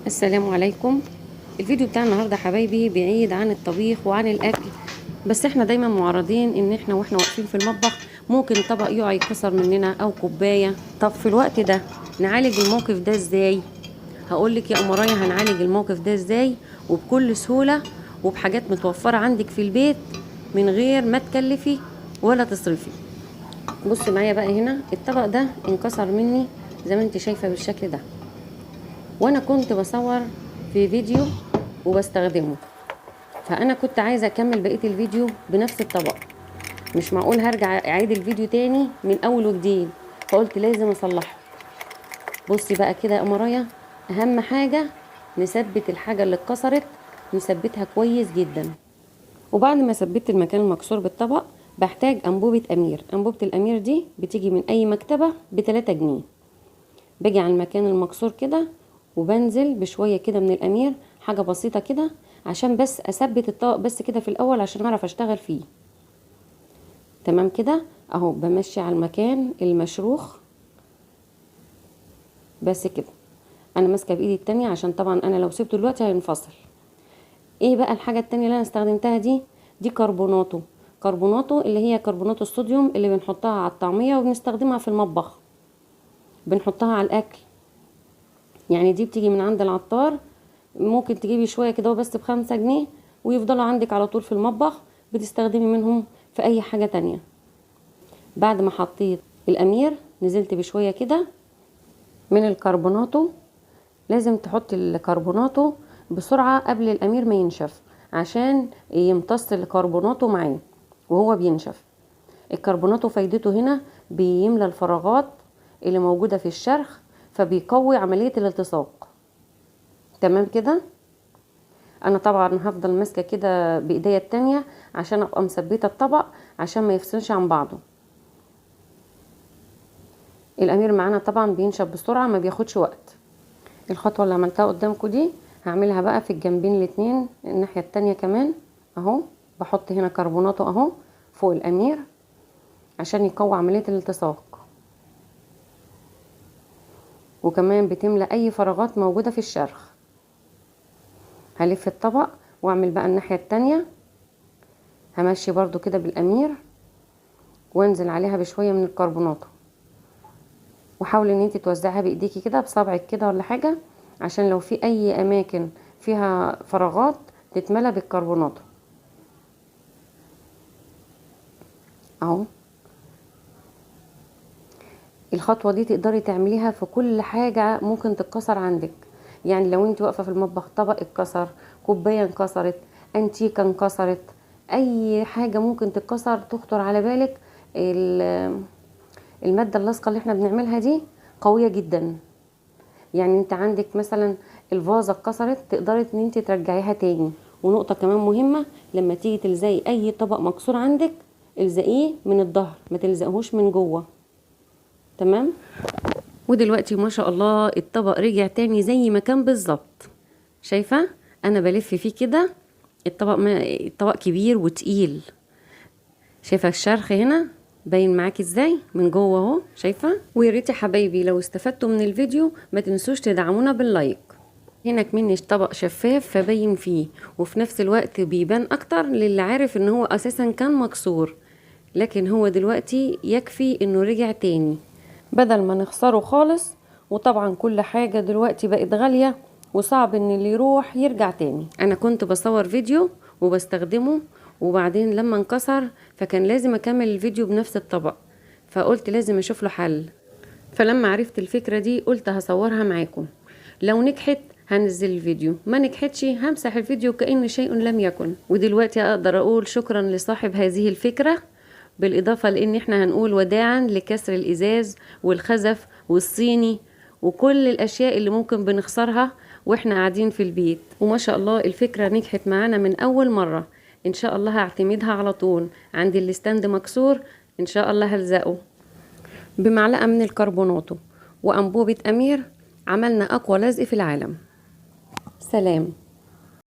السلام عليكم. الفيديو بتاع النهارده حبايبي بعيد عن الطبيخ وعن الاكل، بس احنا دايما معرضين ان احنا واحنا واقفين في المطبخ ممكن طبق يقع يتكسر مننا او كوبايه. طب في الوقت ده نعالج الموقف ده ازاي؟ هقولك يا امرايا هنعالج الموقف ده ازاي وبكل سهوله وبحاجات متوفره عندك في البيت من غير ما تكلفي ولا تصرفي. بصي معايا بقى، هنا الطبق ده انكسر مني زي ما انت شايفه بالشكل ده، وانا كنت بصور في فيديو وبستخدمه، فانا كنت عايزه اكمل بقيه الفيديو بنفس الطبق. مش معقول هرجع اعيد الفيديو تاني من اول وجديد، فقلت لازم اصلحه. بصي بقى كده يا امرايا، اهم حاجه نثبت الحاجه اللي اتكسرت، نثبتها كويس جدا. وبعد ما ثبت المكان المكسور بالطبق بحتاج انبوبه امير. انبوبه الامير دي بتيجي من اي مكتبه ب3 جنيه. باجي على المكان المكسور كده وبنزل بشويه كده من الامير، حاجه بسيطه كده عشان بس اثبت الطبق بس كده في الاول عشان اعرف اشتغل فيه. تمام كده اهو، بمشي على المكان المشروخ بس كده. انا ماسكه بايدي التانية عشان طبعا انا لو سبته دلوقتي هينفصل. ايه بقى الحاجه التانية اللي انا استخدمتها دي كربوناتو. كربوناتو اللي هي كربونات الصوديوم اللي بنحطها على الطعميه وبنستخدمها في المطبخ، بنحطها على الاكل. يعني دي بتيجي من عند العطار، ممكن تجيبي شويه كده بس ب5 جنيه ويفضلوا عندك على طول في المطبخ، بتستخدمي منهم في اي حاجه تانية. بعد ما حطيت الامير نزلت بشويه كده من الكربوناتو. لازم تحطي الكربوناتو بسرعه قبل الامير ما ينشف عشان يمتص الكربوناتو معاه وهو بينشف. الكربوناتو فايدته هنا بيملى الفراغات اللي موجوده في الشرخ، فبيقوي عمليه الالتصاق. تمام كده. انا طبعا هفضل ماسكه كده بايديا التانية عشان ابقى مثبته الطبق عشان ما يفصلش عن بعضه. الامير معانا طبعا بينشف بسرعه، ما بياخدش وقت. الخطوه اللي عملتها قدامكم دي هعملها بقى في الجنبين الاتنين الناحيه التانية كمان اهو. بحط هنا كربوناته اهو فوق الامير عشان يقوي عمليه الالتصاق، وكمان بتملى اي فراغات موجوده في الشرخ. هلف الطبق واعمل بقى الناحيه التانية، همشي برضو كده بالامير وانزل عليها بشويه من الكربوناته، وحاولي ان انت توزعها بايديكي كده بصبعك كده ولا حاجه عشان لو في اي اماكن فيها فراغات تتملى بالكربونات اهو. الخطوه دي تقدري تعمليها في كل حاجه ممكن تتكسر عندك. يعني لو انت واقفه في المطبخ طبق اتكسر، كوبايه انكسرت، انتيكه انكسرت، اي حاجه ممكن تتكسر تخطر على بالك، الماده اللاصقه اللي احنا بنعملها دي قويه جدا. يعني انت عندك مثلا الفازه اتكسرت تقدري ان انت ترجعيها تاني. ونقطه كمان مهمه، لما تيجي تلزقي اي طبق مكسور عندك الزقيه من الظهر، ما تلزقهوش من جوه. تمام. ودلوقتي ما شاء الله الطبق رجع تاني زي ما كان بالظبط. شايفه انا بلف فيه كده، الطبق كبير وتقيل. شايفه الشرخ هنا باين معاكي ازاي من جوه اهو، شايفه. ويا ريت يا حبايبي لو استفدتوا من الفيديو ما تنسوش تدعمونا باللايك. هنا كمان طبق شفاف فباين فيه، وفي نفس الوقت بيبان اكتر للي عارف ان هو اساسا كان مكسور، لكن هو دلوقتي يكفي انه رجع تاني بدل ما نخسره خالص. وطبعا كل حاجة دلوقتي بقت غالية وصعب ان اللي يروح يرجع تاني. انا كنت بصور فيديو وبستخدمه، وبعدين لما انكسر فكان لازم اكمل الفيديو بنفس الطبق، فقلت لازم اشوف له حل. فلما عرفت الفكرة دي قلت هصورها معاكم. لو نجحت هنزل الفيديو، ما نجحتش همسح الفيديو كأن شيء لم يكن. ودلوقتي اقدر اقول شكرا لصاحب هذه الفكرة، بالاضافة لان احنا هنقول وداعا لكسر الازاز والخزف والصيني وكل الاشياء اللي ممكن بنخسرها واحنا قاعدين في البيت. وما شاء الله الفكرة نجحت معانا من اول مرة. ان شاء الله هعتمدها على طول. عندي الستاند مكسور ان شاء الله هلزقه بمعلقة من الكربوناتو وأنبوبة أمير. عملنا أقوى لزق في العالم. سلام.